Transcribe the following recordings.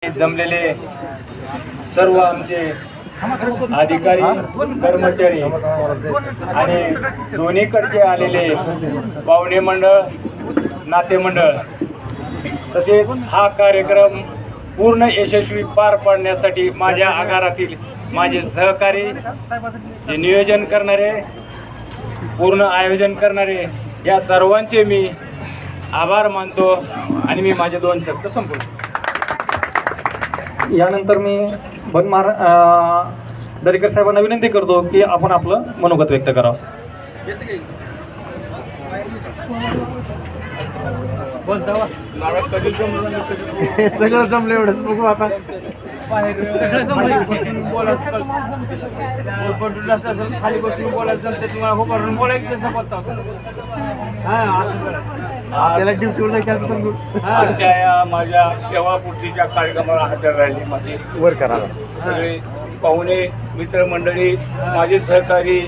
जमलेले सर्व आमचे अधिकारी कर्मचारी आणि दोन्हीकडचे आलेले पाहुणे मंडळ नातेमंडळ तसेच हा कार्यक्रम पूर्ण यशस्वी पार पाडण्यासाठी माझ्या आगारातील माझे सहकारी जे नियोजन करणारे पूर्ण आयोजन करणारे या सर्वांचे मी आभार मानतो आणि मी माझे 2 शब्द संपवतो. यानंतर मी दरेकर साहेबांना विनंती करतो की आपण आपलं मनोगत व्यक्त करावं. सगळं जमलं एवढंच बघू आता. खाली बसून बोलायचं तुम्हाला हो करून बोलायचं जसं बोलता त्याला ड्युटीवर जायचं असं समजू. आजच्या या माझ्या सेवापूर्तीच्या कार्यक्रमाला हजर राहिली माझे वर करा सगळे पाहुणे मित्रमंडळी माझे सहकारी.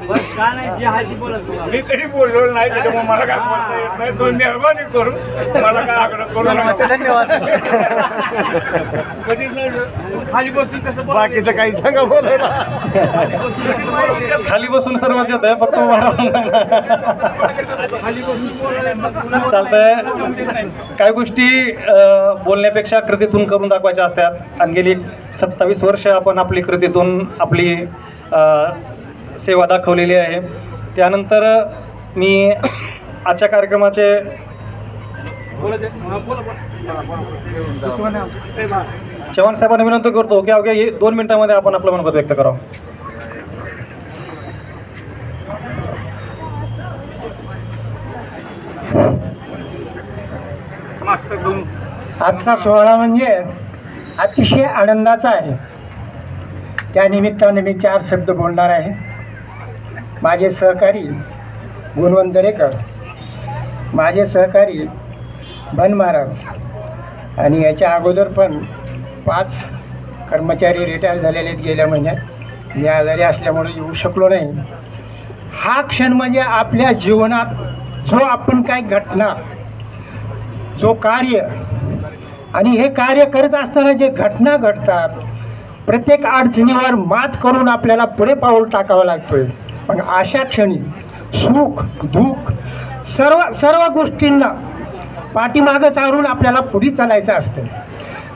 का नाही जे आहे ती बोलत मी कधी बोललो नाही त्याच्यामुळे मला काय बोलता येत नाही. तुम्ही मेहरबानी करून मला काय आग्रह करू सर्वांचे नका. धन्यवाद. कधीच नाही खाली बसून कसं बाकीचं काही सांगा बोलायला. खाली बसून सर्वात येत आहे फक्त खाली बसून बोलायला चालतंय. काही गोष्टी बोलण्यापेक्षा कृतीतून करून दाखवायच्या असतात आणि गेली 27 वर्ष आपण आपली कृतीतून आपली सेवा दाखवलेली आहे. त्यानंतर मी आजच्या कार्यक्रमाचे चव्हाण साहेबांना विनंती करतो की अवघ्या 2 मिनिटांमध्ये आपण आपलं मनोगत व्यक्त करावं. आजचा सोहळा म्हणजे अतिशय आनंदाचा आहे. त्या निमित्ताने मी 4 शब्द बोलणार आहे. माझे सहकारी गुणवंत दरेकर, माझे सहकारी बन महाराज आणि याच्या अगोदर पण 5 कर्मचारी रिटायर झालेले आहेत गेल्या महिन्यात. मी आजारी असल्यामुळे येऊ शकलो नाही. हा क्षण म्हणजे आपल्या जीवनात जो आपण काय घटना जो कार्य आणि हे कार्य करत असताना जे घटना घडतात प्रत्येक अडचणीवर मात करून आपल्याला पुढे पाऊल टाकावं लागतोय. पण अशा क्षणी सुख दुःख सर्व गोष्टींना पाठीमागं सारून आपल्याला पुढे चालायचं असतं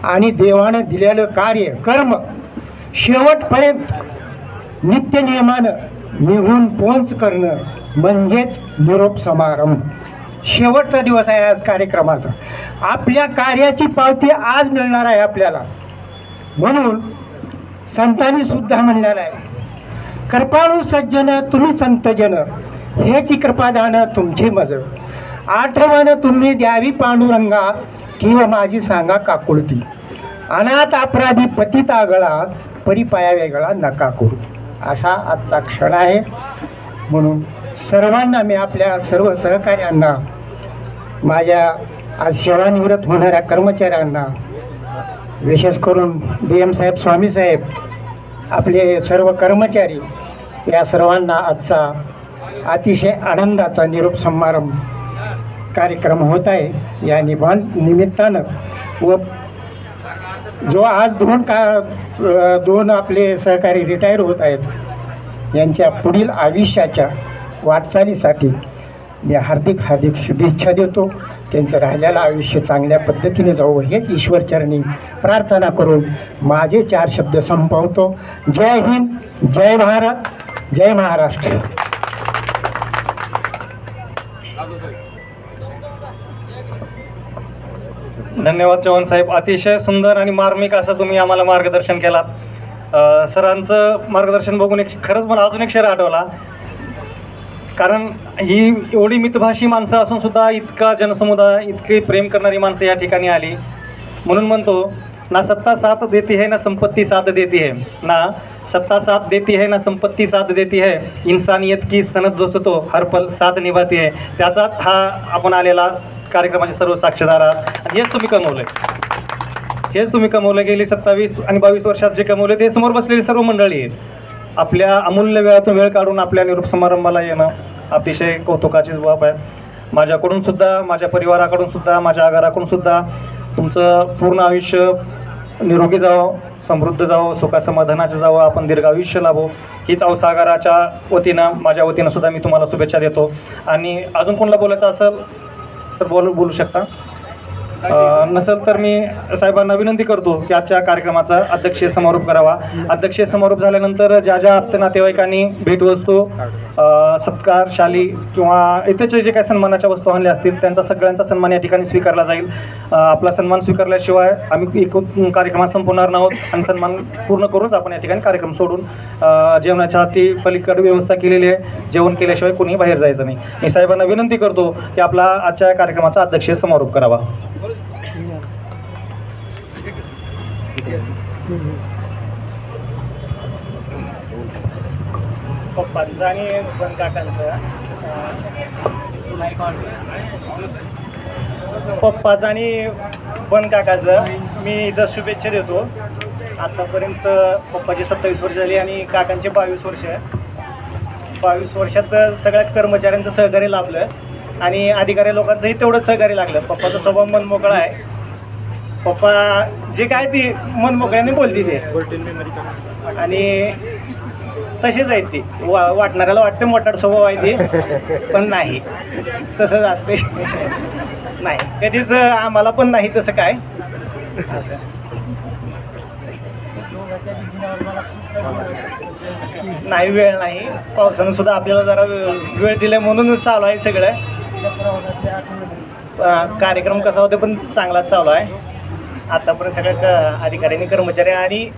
आणि देवानं दिलेलं कार्य कर्म शेवटपर्यंत नित्यनियमानं निघून पोंच करणं म्हणजेच निरोप समारंभ. शेवटचा दिवस आहे आज कार्यक्रमाचा. आपल्या कार्याची पावती आज मिळणार आहे आपल्याला. म्हणून संतांनी सुद्धा म्हणलेलं आहे, कृपाळू सज्जन तुम्ही संतजन, हेची कृपादान तुमची मज, आठवण तुम्ही द्यावी पांडुरंगा, किंवा माझी सांगा काकुळती, अनाथ अपराधी पतित आगळा, परिपाया वेगळा नका करू. असा आजचा क्षण आहे. म्हणून सर्वांना मी आपल्या सर्व सहकाऱ्यांना, माझ्या आज सेवानिवृत्त होणाऱ्या कर्मचाऱ्यांना, विशेष करून DM साहेब, स्वामी साहेब, आपले सर्व कर्मचारी, या सर्वांना आजचा अतिशय आनंदाचा निरोप समारंभ कार्यक्रम होत आहे. या निमित्तानं व जो आज 2 आपले सहकारी रिटायर होत आहेत यांच्या पुढील आयुष्याच्या वाटचालीसाठी मी हार्दिक शुभेच्छा देतो. त्यांचं राहिलेलं आयुष्य चांगल्या पद्धतीने जाऊ हेच ईश्वरचरणी प्रार्थना करून माझे 4 शब्द संपवतो. जय हिंद, जय भारत, जय महाराष्ट्र. धन्यवाद चव्हाण साहेब. अतिशय सुंदर आणि मार्मिक असं तुम्ही आम्हाला मार्गदर्शन केलात. सरांचं मार्गदर्शन बघून खरंच मला अजून एक शेर आठवला. कारण ही एवढी मितभाषी माणसं असून सुद्धा इतका जनसमुदाय, इतके प्रेम करणारी माणसं या ठिकाणी आली. म्हणून म्हणतो, ना सत्ता साथ देती है ना संपत्ती साथ देती है, ना सत्ता साथ देती है ना संपत्ती साथ देती है, इंसानियत की सनद जो तो हर पल साथ निभाती है. त्याचाच हा आपण आलेला कार्यक्रमाचे सर्व साक्षीदार आहात. हेच तुम्ही कमवलं गेली 27 आणि 22 वर्षात जे कमवले ते समोर बसलेली सर्व मंडळी आहेत. आपल्या अमूल्य वेळातून वेळ काढून आपल्या निरोप समारंभाला येणं अतिशय कौतुकाचीच बाब आहे. माझ्याकडून सुद्धा, माझ्या परिवाराकडून सुद्धा, माझ्या आगाराकडून सुद्धा तुमचं पूर्ण आयुष्य निरोगी जावं, समृद्ध जावं, सुखासमाधानाचं जावं, आपण दीर्घ आयुष्य लाभो हीच औसागराच्या वतीनं माझ्या वतीनं सुद्धा मी तुम्हाला शुभेच्छा देतो. आणि अजून कोणाला बोलायचं असेल तर बोलू शकता. नसेल तर मी साहेबांना विनंती करतो की आजच्या कार्यक्रमाचा अध्यक्षीय समारोप करावा. अध्यक्षीय समारोप झाल्यानंतर ज्या ज्या आप्त नातेवाईकांनी भेटवस्तू, सत्कार, शाली किंवा इतरचे जे काही सन्मानाच्या वस्तू आणल्या असतील त्यांचा सगळ्यांचा सन्मान या ठिकाणी स्वीकारला जाईल. आपला सन्मान स्वीकारल्याशिवाय आम्ही कार्यक्रमात संपवणार नाहोत आणि सन्मान पूर्ण करूनच आपण या ठिकाणी कार्यक्रम सोडून जेवणाच्या ती पलीकडे व्यवस्था केलेली आहे. जेवण केल्याशिवाय कोणी बाहेर जायचं नाही. मी साहेबांना विनंती करतो की आपला आजच्या कार्यक्रमाचा अध्यक्षीय समारोप करावा. पप्पांचं आणि बन काकांचं पप्पाचं आणि बन काकाचं मी इथं शुभेच्छा देतो. आतापर्यंत पप्पाची 27 वर्ष झाली आणि काकांचे 22 वर्ष. 22 वर्षात सगळ्या कर्मचाऱ्यांचं सहकार्य लाभलं आणि अधिकारी लोकांचंही तेवढंच सहकार्य लागलं. पप्पाचा स्वभाव मनमोकळा आहे. पप्पा जे काय ती मनमोकळ्याने बोलते ते आणि तसेच आहेत ती. वाटणाऱ्याला वाटते मोठाड स्वभाव आहे ते, पण नाही तसंच असते. नाही कधीच आम्हाला पण नाही तसं काय. नाही वेळ नाही, पावसानं सुद्धा आपल्याला जरा वेळ दिला म्हणून चालू आहे सगळं. कार्यक्रम कसा होता पण चांगलाच चालू आहे. आतापर्यंत सगळ्या अधिकाऱ्यांनी, कर्मचारी आणि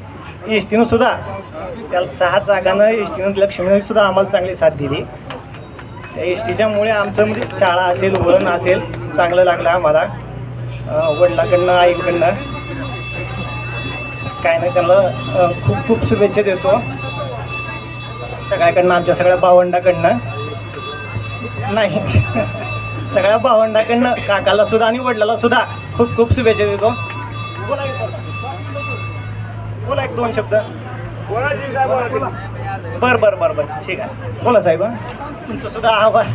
एस टीनं सुद्धा त्याला 6 चाकानं एस टीनं, लक्ष्मीनं सुद्धा आम्हाला चांगली साथ दिली. त्या एस टीच्यामुळे आमचं म्हणजे शाळा असेल, वळण असेल चांगलं लागलं आम्हाला. वडिलाकडनं, आईकडनं काय नाही त्यांना खूप खूप शुभेच्छा देतो. सगळ्याकडनं, आमच्या सगळ्या भावंडाकडनं नाही सगळ्या भावंडाकडनं काकाला सुद्धा आणि वडिलाला सुद्धा खूप खूप शुभेच्छा देतो. बोला एक 2 शब्द. बरं ठीक आहे. बोला साहेब. तुमचं सुद्धा आभार.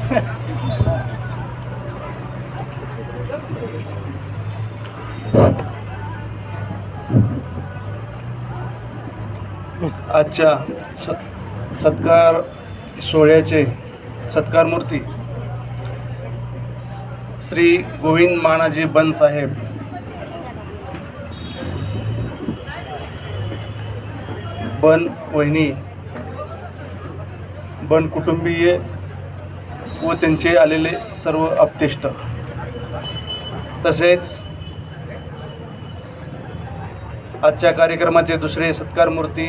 आजच्या सत्कार सोहळ्याचे सत्कार मूर्ती श्री गोविंद मानाजी बन साहेब बन वहिनी, बन कुटुंबीय व त्यांचे आलेले सर्व आप्तेष्ट, तसेच आजच्या कार्यक्रमाचे दुसरे सत्कार मूर्ती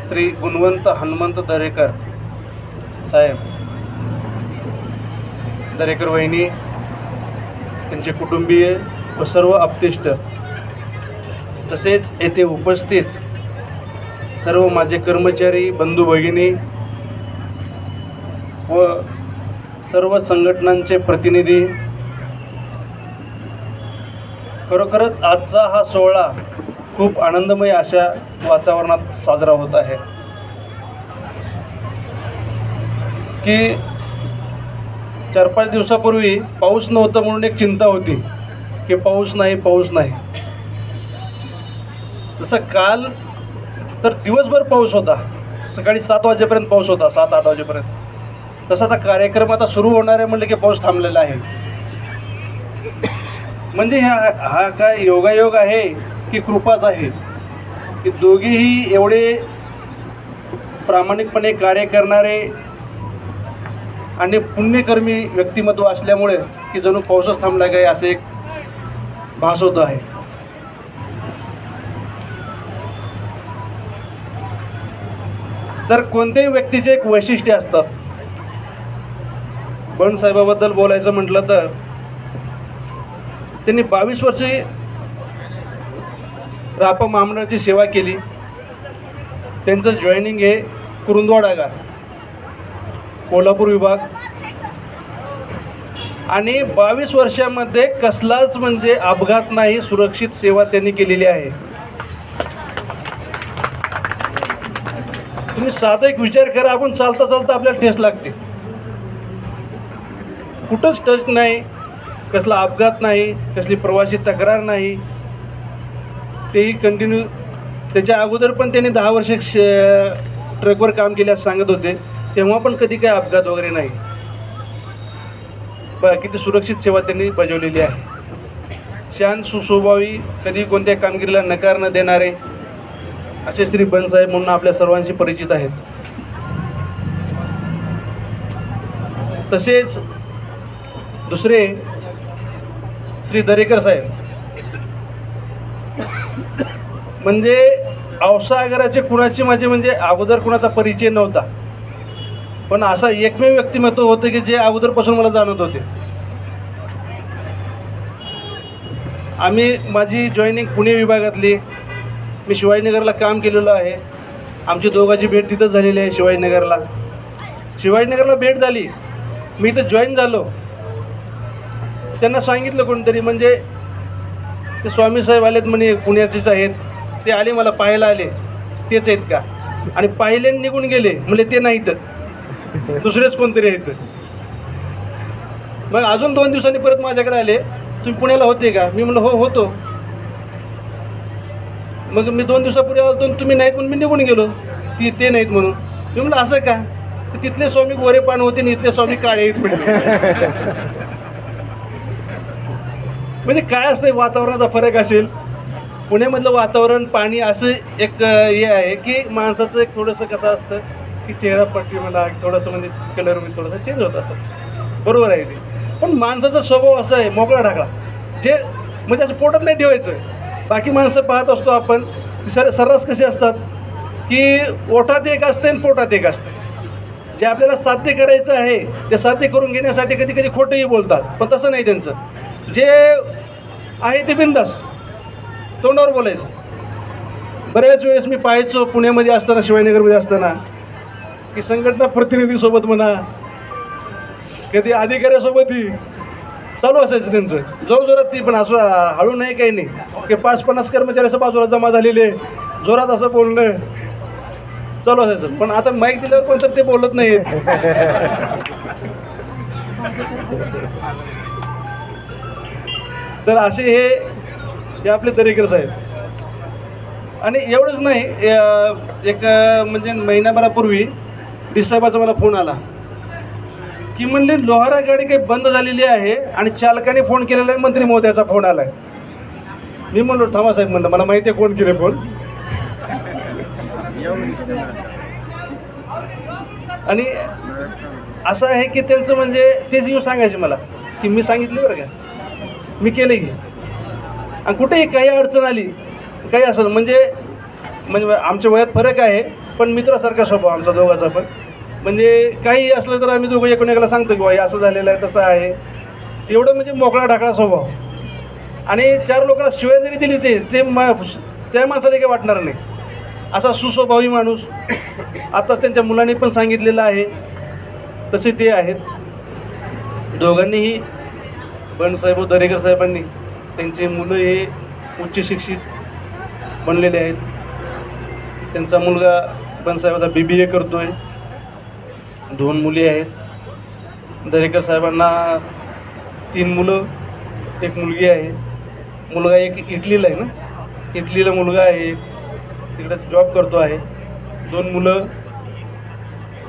श्री गुणवंत हनुमंत दरेकर साहेब, दरेकर वहिनी, त्यांचे कुटुंबीय व सर्व आप्तेष्ट, तसेच येथे उपस्थित सर्व माझे कर्मचारी, बंधू भगिनी व सर्व संघटनांचे प्रतिनिधी. खरोखरच आजचा हा सोहळा खूप आनंदमय अशा वातावरणात साजरा होत आहे की 4-5 दिवसापूर्वी पाऊस नव्हता म्हणून एक चिंता होती की पाऊस नाही. तसं काल तर दिवसभर पाऊस होता, सकाळी 7 वाजेपर्यंत पाऊस होता, 7-8 वाजेपर्यंत. तसा आता कार्यक्रम आता सुरू होणार आहे म्हणलं की पाऊस थांबलेला आहे. म्हणजे हा काय योगायोग आहे की कृपाच आहे की दोघेही एवढे प्रामाणिकपणे कार्य करणारे आणि पुण्यकर्मी व्यक्तिमत्व असल्यामुळे की जणू पाऊसच थांबला काय असं एक भास होत आहे. तर कोणत्याही व्यक्तीचे एक वैशिष्ट्य असतात. बन साहेबाबद्दल बोलायचं म्हटलं तर त्यांनी 22 वर्षे रापा महामंडळाची सेवा केली. त्यांचं जॉईनिंग हे कुरुंदवाड गाव, कोल्हापूर विभाग, आणि 22 वर्षामध्ये कसलाच म्हणजे अपघात नाही, सुरक्षित सेवा त्यांनी केलेली आहे. तुम्ही साधा एक विचार करा, आपण चालता चालता आपल्याला ठेस लागते, कुठंच टच नाही, कसला अपघात नाही, कसली प्रवासी तक्रार नाही. तेही कंटिन्यू. त्याच्या अगोदर पण त्यांनी 10 वर्ष ट्रकवर काम केल्यास सांगत होते, तेव्हा पण कधी काही अपघात वगैरे नाही. किती सुरक्षित सेवा त्यांनी बजावलेली आहे. शांत सुस्वभावी, कधी कोणत्या कामगिरीला नकार न देणारे असे श्री बनसाहेब म्हणून आपल्या सर्वांशी परिचित आहेत. तसेच दुसरे श्री दरेकर साहेब म्हणजे औसा आगाराचे कुणाची माझे म्हणजे अगोदर कुणाचा परिचय नव्हता, पण असा एकमेव व्यक्तिमत्व होतं की जे अगोदरपासून मला जाणवत होते. माझी जॉईनिंग पुणे विभागातली, मी शिवाजीनगरला काम केलेलं आहे. आमची दोघांची भेट तिथंच झालेली आहे शिवाजीनगरला भेट झाली. मी इथं जॉईन झालो. त्यांना सांगितलं कोणतरी, म्हणजे ते स्वामी साहेब आलेत म्हणे, पुण्याचेच आहेत. ते आले, मला पाहायला आले, तेच आहेत का? आणि पाहिले निघून गेले. म्हणजे ते नाहीत, दुसरेच कोणतरी आहेत. मग अजून 2 दिवसांनी परत माझ्याकडे आले, तुम्ही पुण्याला होते का? मी म्हणलं हो होतो. मग मी 2 दिवसापूर्वी आलो, तुम्ही नाहीत म्हणून मी निघून गेलो, ते नाहीत म्हणून. मी म्हणलं असं का? तर तिथले स्वामी गोरे पान होते आणि इथले स्वामी काळे आहेत म्हणजे. म्हणजे काय असतं, वातावरणाचा फरक असेल. पुण्यामधलं वातावरण, पाणी असं एक हे आहे की माणसाचं एक थोडंसं कसं असतं की चेहरा पट्टी मला थोडंसं म्हणजे कलर म्हणजे थोडंसं चेंज होत असतं. बरोबर आहे ते. पण माणसाचा स्वभाव असा आहे मोकळा ढाकळा, जे म्हणजे असं पोटात नाही ठेवायचं. बाकी माणसं पाहत असतो आपण सर्रास कसे असतात की ओठात एक असते आणि पोटात एक असते. जे आपल्याला साध्य करायचं आहे ते साध्य करून घेण्यासाठी कधी कधी खोटंही बोलतात, पण तसं नाही त्यांचं. जे आहे ते बिनधास्त तोंडावर बोलायचं. बऱ्याच वेळेस मी पाहायचो पुण्यामध्ये असताना, शिवाजीनगरमध्ये असताना, की संघटना प्रतिनिधीसोबत म्हणा, कधी अधिकाऱ्यासोबतही चालू असायचं त्यांचं जोरजोरात. ती पण असं हळू नाही, काही नाही, की 5-50 कर्मचारी असं बाजूला जमा झालेले, जोरात असं बोलणं चालू असायचं. पण आता माईक दिल्यावर पण तर ते बोलत नाही. तर असे हे आपले दरेकर साहेब. आणि एवढंच नाही, एक म्हणजे महिनाभरापूर्वी डी साहेबाचा मला फोन आला की म्हणले लोहारा गाडी काही बंद झालेली आहे आणि चालकाने फोन केलेला आहे, मंत्री महोदयाचा फोन आला आहे. मी म्हणलो थांबा साहेब, म्हणलं मला माहिती आहे कोण केले फोन. आणि असं आहे की त्यांचं म्हणजे तेच येऊन सांगायचे मला की मी सांगितलं बरं का, मी केलं की. आणि कुठेही काही अडचण आली, काही असेल, म्हणजे आमच्या वयात फरक आहे, पण मित्रासारखा स्वभाव आमचा दोघांचा पण. म्हणजे काही असलं तर आम्ही दोघं एकमेकाला सांगतो की बाई असं झालेलं आहे, तसं आहे. एवढं म्हणजे मोकळा ढाकळा स्वभाव. आणि 4 लोकांना शिवाय जरी दिली त्या माणसाला काही वाटणार नाही, असा सुस्वभावी माणूस. आताच त्यांच्या मुलांनी पण सांगितलेलं आहे तसे ते आहेत. दोघांनीही, बनसाहेब व दरेकर साहेबांनी, त्यांचे मुलं हे उच्च शिक्षित बनलेले आहेत. त्यांचा मुलगा बनसाहेबाचा BBA करतो आहे. 2 मुली आहेत. दरेकर साहेबांना 3 मुलं, 1 मुलगी आहे. मुलगा एक इटलीला आहे ना, इटलीला मुलगा आहे, तिकडे जॉब करतो आहे. 2 मुलं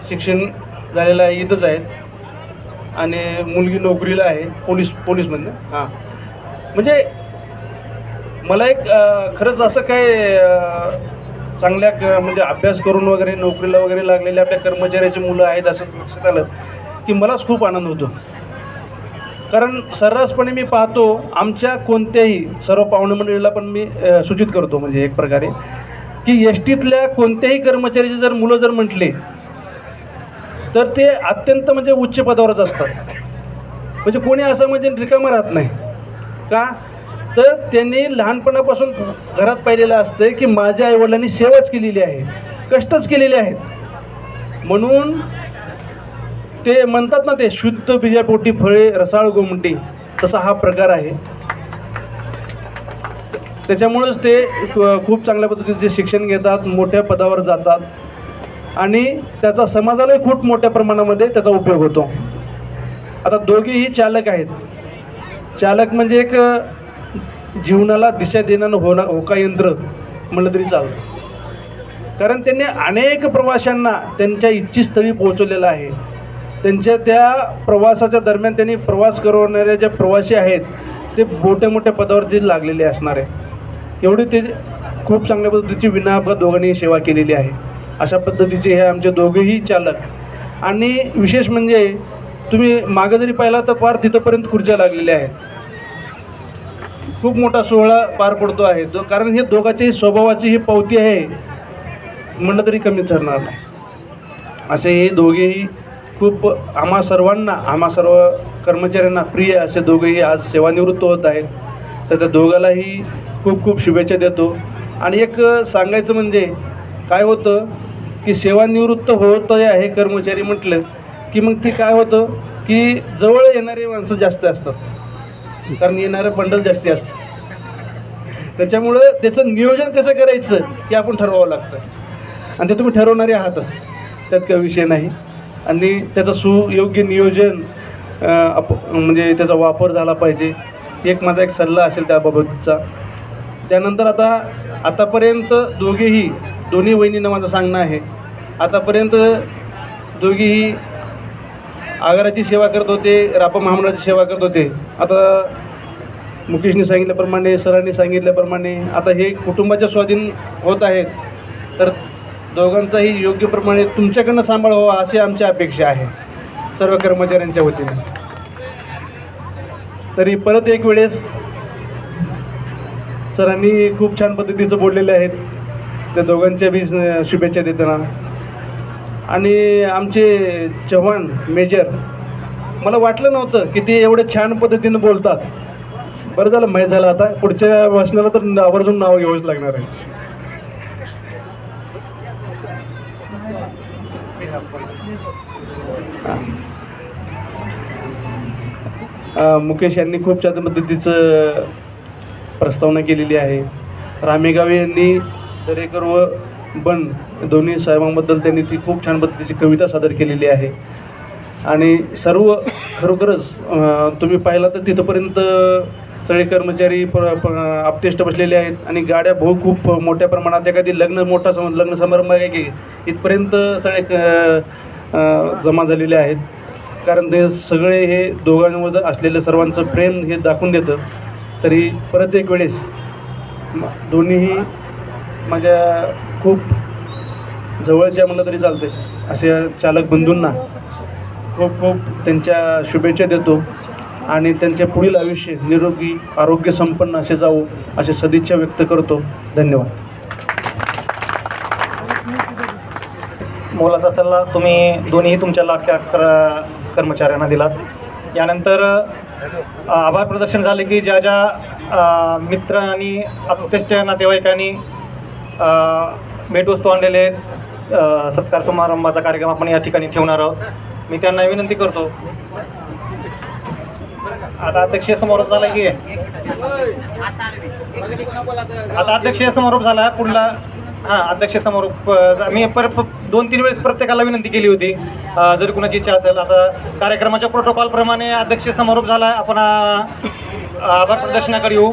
शिक्षण झालेलं आहे, इथंच आहेत. आणि मुलगी नोकरीला आहे, पोलीसमधनं. हां, म्हणजे मला एक खरंच असं काय चांगल्या म्हणजे अभ्यास करून वगैरे नोकरीला वगैरे लागलेले आपल्या कर्मचाऱ्याची मुलं आहेत असं लक्षात आलं की मलाच खूप आनंद होतो. कारण सर्रासपणे मी पाहतो आमच्या कोणत्याही सर्व पाहुणे मंडळीला पण मी सूचित करतो, म्हणजे एक प्रकारे की एसटीतल्या कोणत्याही कर्मचाऱ्याचे जर मुलं जर म्हटले तर ते अत्यंत म्हणजे उच्च पदावरच असतात. म्हणजे कोणी असं म्हणजे रिकामं राहत नाही का, तर त्यांनी लहानपणापासून घरात पाहिलेलं असतं की माझ्या आईवडिलांनी सेवाच केलेली आहे, कष्टच केलेले आहेत. म्हणून ते म्हणतात ना, ते शुद्ध बीजापोटी फळे रसाळ गोमटी, तसा हा प्रकार आहे. त्याच्यामुळेच ते खूप चांगल्या पद्धतीचे शिक्षण घेतात, मोठ्या पदावर जातात आणि त्याचा समाजालाही खूप मोठ्या प्रमाणामध्ये त्याचा उपयोग होतो. आता दोघेही चालक आहेत. चालक म्हणजे एक जीवनाला दिशा देणारं होका यंत्र म्हणलं तरी चालतं. कारण त्यांनी अनेक प्रवाशांना त्यांच्या इच्छितस्थळी पोहोचवलेलं आहे. त्यांच्या त्या प्रवासाच्या दरम्यान त्यांनी प्रवास करवणारे जे प्रवासी आहेत ते मोठ्या मोठ्या पदावरती लागलेले असणार आहे. एवढी ते खूप चांगल्या पद्धतीची विनाअपघात दोघांनी सेवा केलेली आहे. अशा पद्धतीचे हे आमचे दोघेही चालक. आणि विशेष म्हणजे तुम्ही मागं जरी पाहिला तर फार तिथंपर्यंत खुर्च्या लागलेल्या आहेत. खूप मोठा सोहळा पार पडतो आहे कारण हे दोघांची स्वभावाची ही पावती आहे म्हणलं तरी कमी ठरणार नाही. असे हे दोघेही खूप आम्हा सर्व कर्मचाऱ्यांना प्रिय असे दोघेही आज सेवानिवृत्त होत आहेत. तर त्या दोघांनाही खूप खूप शुभेच्छा देतो. आणि एक सांगायचं म्हणजे काय होतं की सेवानिवृत्त होत आहे कर्मचारी म्हटलं की मग ते काय होतं की जवळ येणारे माणसं जास्त असतात कारण येणारं बंडल जास्ती असतं. त्याच्यामुळं त्याचं नियोजन कसं करायचं हे आपण ठरवावं लागतं आणि ते तुम्ही ठरवणारे आहातच, त्यात काही विषय नाही. आणि त्याचं सुयोग्य नियोजन म्हणजे त्याचा वापर झाला पाहिजे. एक माझा एक सल्ला असेल त्याबाबतचा. त्यानंतर आतापर्यंत दोन्ही वहिनींना माझं सांगणं आहे, आतापर्यंत दोघीही आगाराची सेवा करत होते, रापा महामंडळाची सेवा करत होते. आता मुकेशने सांगितल्याप्रमाणे, सरांनी सांगितल्याप्रमाणे आता हे कुटुंबाच्या स्वाधीन होत आहेत. तर दोघांचाही योग्यप्रमाणे तुमच्याकडनं सांभाळ व्हावा अशी आमची अपेक्षा आहे सर्व कर्मचाऱ्यांच्या वतीने. तरी परत एक वेळेस सरांनी खूप छान पद्धतीचं बोललेले आहेत, त्या दोघांच्या बी शुभेच्छा देताना. आणि आमचे चव्हाण मेजर, मला वाटलं नव्हतं की ते एवढे छान पद्धतीनं बोलतात. बरं झालं माहीत झालं. आता पुढच्या भाषणाला तर आवर्जून नाव घ्यावंच लागणार आहे. मुकेश यांनी खूप छान पद्धतीचं प्रस्तावना केलेली आहे. रामेगावे यांनी दरेकर व बन दोन्ही साहेबांबद्दल त्यांनी ती खूप छान पद्धतीची कविता सादर केलेली आहे. आणि सर्व खरोखरच तुम्ही पाहिला तर तिथंपर्यंत सगळे कर्मचारी आपतेष्ट बसलेले आहेत. आणि गाड्या खूप मोठ्या प्रमाणात एखादी लग्न समारंभ आहे की इथपर्यंत सगळे जमा झालेले आहेत. कारण ते सगळे हे दोघांमध्ये असलेलं सर्वांचं प्रेम हे दाखवून देतं. तरी परत एक वेळेस दोन्हीही माझ्या खूप जवळच्या म्हणलं तरी चालते अशा चालक बंधूंना खूप खूप त्यांच्या शुभेच्छा देतो. आणि त्यांचे पुढील आयुष्य निरोगी आरोग्य संपन्न असे जावो अशी सदिच्छा व्यक्त करतो. धन्यवाद. मोलाचा सल्ला तुम्ही दोन्ही तुमच्या लाडक्या कर्मचाऱ्यांना दिलात. यानंतर आभार प्रदर्शन झाले की ज्या ज्या मित्र आणि आपत्य नातेवाईकांनी भेटवस्तू आणलेले आहेत, सत्कार समारंभाचा कार्यक्रम आपण या ठिकाणी ठेवणार आहोत. मी त्यांना विनंती करतो. आता अध्यक्षीय समारोप झाला की आता अध्यक्षीय समारोप झाला. पुढला अध्यक्ष समारोप मी 2-3 वेळेस प्रत्येकाला विनंती केली होती जरी कुणाची इच्छा असेल. आता कार्यक्रमाच्या प्रोटोकॉलप्रमाणे अध्यक्ष समारोप झाला. आपण आभार प्रदर्शनाकडे येऊ.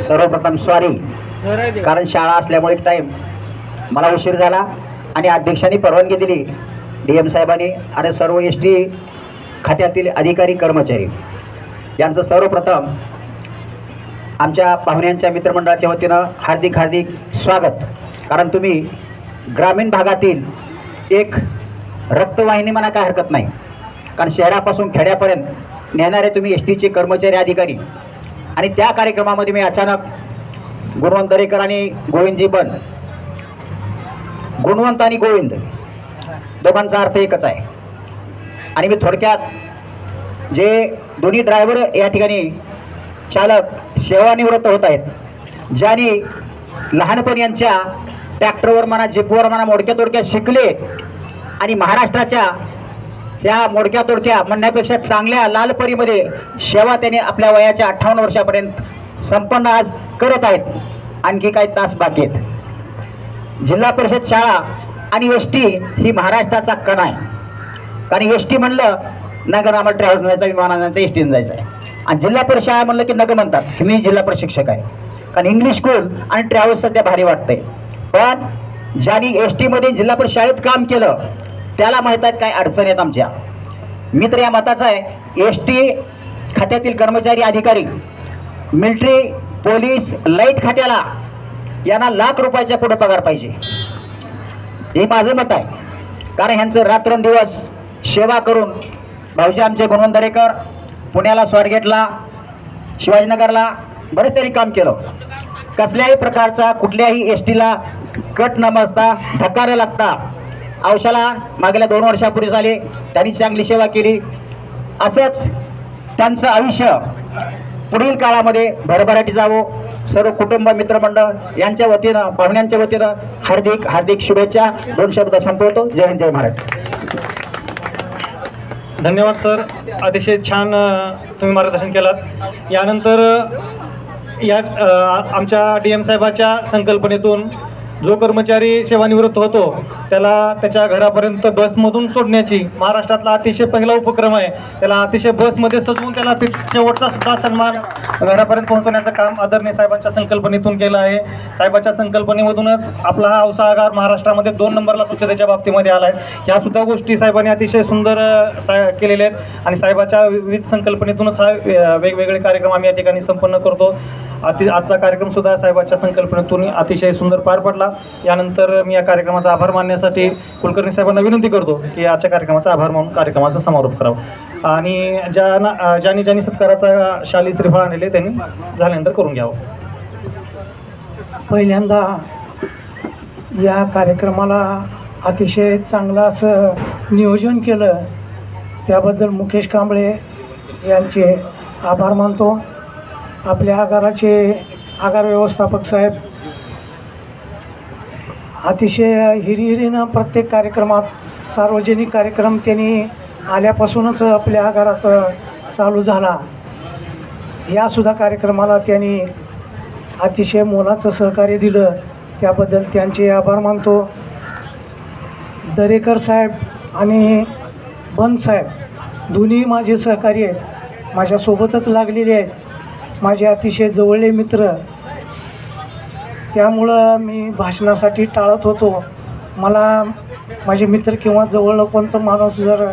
सर्वप्रथम सॉरी, कारण शाळा असल्यामुळे टाईम मला उशीर झाला आणि अध्यक्षांनी परवानगी दिली DM साहेबांनी आणि सर्व ST खात्यातील अधिकारी कर्मचारी यांचं सर्वप्रथम आमच्या पाहुण्यांच्या मित्रमंडळाच्या वतीनं हार्दिक हार्दिक स्वागत. कारण तुम्ही ग्रामीण भागातील एक रक्तवाहिनी म्हणा काय हरकत नाही. कारण शहरापासून खेड्यापर्यंत नेणारे तुम्ही STचे कर्मचारी अधिकारी. आणि त्या कार्यक्रमामध्ये मी अचानक गुणवंत दरेकर आणि गोविंदजी बन, गुणवंत आणि गोविंद दोघांचा अर्थ एकच आहे. आणि मी थोडक्यात जे दोन्ही ड्रायव्हर या ठिकाणी चालक सेवानिवृत्त होत आहेत, ज्यांनी लहानपणी यांच्या ट्रॅक्टरवर म्हणा जीपवर म्हणा मोडक्या तोडक्या शिकले आणि महाराष्ट्राच्या त्या मोडक्या तोडक्या म्हणण्यापेक्षा चांगल्या लालपरीमध्ये सेवा त्याने आपल्या वयाच्या 58 वर्षापर्यंत संपन्न आज करत आहेत. आणखी काही तास बाकी आहेत. जिल्हा परिषद शाळा आणि एस टी ही महाराष्ट्राचा कणा आहे. कारण एस टी म्हणलं नगर आम्हाला ट्रॅव्हल्स जायचं, विमानानं जायचं, एस टीनं जायचं आहे. आणि जिल्हा परिषद शाळा म्हणलं की नगर म्हणतात की मी जिल्हा प्रशिक्षक आहे. कारण इंग्लिश स्कूल आणि ट्रॅव्हल्स सध्या भारी वाटतंय. पण ज्यांनी एस टीमध्ये जिल्हा परिषद शाळेत काम केलं त्याला माहीत आहेत काय अडचणी आहेत आमच्या. मी तर या मताचा आहे एस टी खात्यातील कर्मचारी अधिकारी, मिलिटरी, पोलीस, लाईट खात्याला यांना लाख रुपयाच्या पुढे पगार पाहिजे. हे माझं मत आहे. कारण ह्यांचं रात्रंदिवस सेवा करून भाऊजी आमचे गुणवंत दरेकर पुण्याला, स्वारगेटला, शिवाजीनगरला बरेच तरी काम केलं. कसल्याही प्रकारचा कुठल्याही एस टीला कट न बसता, धक्का न लागता औषधाला मागल्या 2 वर्षापूर्वी झाले, त्यांनी चांगली सेवा केली. असंच त्यांचं आयुष्य पुढील काळामध्ये भरभराटी जावो. सर्व कुटुंब, मित्रमंडळ यांच्या वतीनं, पाहुण्यांच्या वतीनं हार्दिक हार्दिक शुभेच्छा. 2 शब्द संपवतो. जय हिंद, जय महाराष्ट्र. धन्यवाद सर, अतिशय छान तुम्ही मार्गदर्शन केलात. यानंतर आमच्या DM साहेबाच्या संकल्पनेतून जो कर्मचारी सेवानिवृत्त होतो त्याला त्याच्या घरापर्यंत बसमधून सोडण्याची महाराष्ट्रातला अतिशय पहिला उपक्रम आहे. त्याला अतिशय बसमध्ये सजवून त्याला शेवटचा सुद्धा सन्मान घरापर्यंत पोहोचवण्याचं काम आदरणीय साहेबांच्या संकल्पनेतून केलं आहे. साहेबाच्या संकल्पनेमधूनच आपला हा औसा आगार महाराष्ट्रामध्ये 2 नंबरला स्वच्छतेच्या बाबतीमध्ये आला आहे. ह्या सुद्धा गोष्टी साहेबांनी अतिशय सुंदर केलेल्या आहेत आणि साहेबाच्या विविध संकल्पनेतूनच हा वेगवेगळे कार्यक्रम आम्ही या ठिकाणी संपन्न करतो. आजचा कार्यक्रम सुद्धा साहेबांच्या संकल्पनेतून अतिशय सुंदर पार पडला. यानंतर मी या कार्यक्रमाचा आभार मानण्यासाठी कुलकर्णी साहेबांना विनंती करतो की आजच्या कार्यक्रमाचा आभार मानून कार्यक्रमाचा समारोप करावा आणि ज्यांनी सत्काराचा शाली श्रीफळ आणले त्यांनी झाल्यानंतर करून घ्यावं. पहिल्यांदा या कार्यक्रमाला अतिशय चांगलं असं नियोजन केलं त्याबद्दल मुकेश कांबळे यांचे आभार मानतो. आपल्या आगार व्यवस्थापक साहेब अतिशय हिरिहिरीनं प्रत्येक कार्यक्रमात, सार्वजनिक कार्यक्रम त्यांनी आल्यापासूनच आपल्या आगारात चालू झाला. यासुद्धा कार्यक्रमाला त्यांनी अतिशय मोलाचं सहकार्य दिलं, त्याबद्दल त्यांचे आभार मानतो. दरेकर साहेब आणि बन साहेब दोन्ही माझे सहकारी आहेत, माझ्यासोबतच लागलेले आहेत, माझे अतिशय जवळले मित्र. त्यामुळं मी भाषणासाठी टाळत होतो. मला माझे मित्र किंवा जवळ कोणतं माणूस जर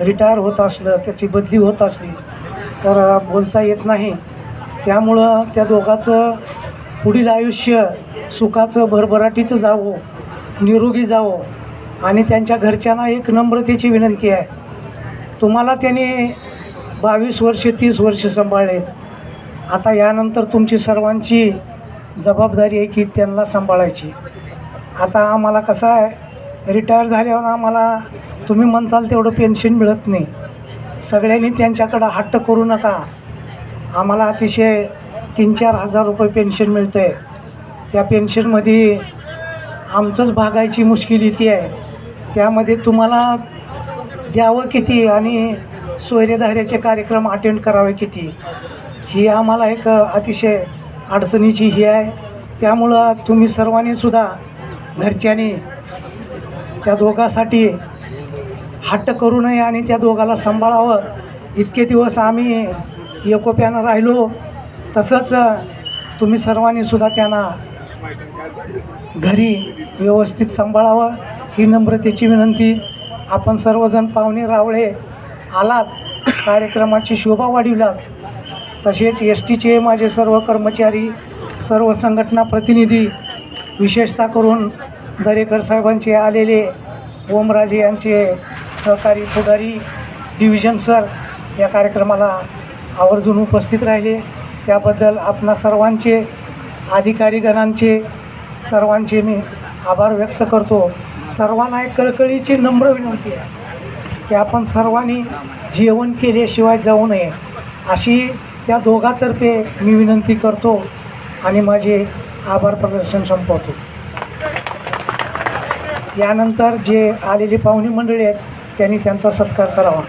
रिटायर होत असलं, त्याची बदली होत असली तर बोलता येत नाही. त्यामुळं त्या दोघांचं पुढील आयुष्य सुखाचं, भरभराटीचं जावो, निरोगी जावो. आणि त्यांच्या घरच्यांना एक नम्रतेची विनंती आहे. तुम्हाला त्यांनी 22 वर्षे 30 वर्षे सांभाळले. आता यानंतर तुमची सर्वांची जबाबदारी आहे की त्यांना सांभाळायची. आता आम्हाला कसं आहे, रिटायर झाल्यावर आम्हाला तुम्ही म्हणताल तेवढं पेन्शन मिळत नाही. सगळ्यांनी त्यांच्याकडं हट्ट करू नका. आम्हाला अतिशय 3-4 हजार रुपये पेन्शन मिळतं आहे. त्या पेन्शनमध्ये आमचंच भागायची मुश्किल येते आहे. त्यामध्ये तुम्हाला द्यावं किती आणि सोयरेधाऱ्याचे कार्यक्रम अटेंड करावे किती, ही आम्हाला एक अतिशय अडचणीची ही आहे. त्यामुळं तुम्ही सर्वांनीसुद्धा घरच्यांनी त्या दोघांसाठी हट्ट करू नये आणि त्या दोघाला सांभाळावं. इतके दिवस आम्ही एकोप्यानं राहिलो, तसंच तुम्ही सर्वांनीसुद्धा त्यांना घरी व्यवस्थित सांभाळावं ही नम्रतेची विनंती. आपण सर्वजण पाहुणे रावळे आलात, कार्यक्रमाची शोभा वाढविलात. तसेच एस टीचे माझे सर्व कर्मचारी, सर्व संघटना प्रतिनिधी, विशेषतः करून दरेकर साहेबांचे आलेले ओमराजे यांचे सहकारी पुढारी, डिव्हिजन सर या कार्यक्रमाला आवर्जून उपस्थित राहिले. त्याबद्दल आपणा सर्वांचे, अधिकारीगणांचे सर्वांचे मी आभार व्यक्त करतो. सर्वांना एक कळकळीची नम्र विनंती आहे की आपण सर्वांनी जेवण केल्याशिवाय जाऊ नये, अशी त्या दोघांतर्फे मी विनंती करतो आणि माझे आभार प्रदर्शन संपवतो. यानंतर जे आलेली पाहुणी मंडळी आहेत त्यांनी त्यांचा सत्कार करावा.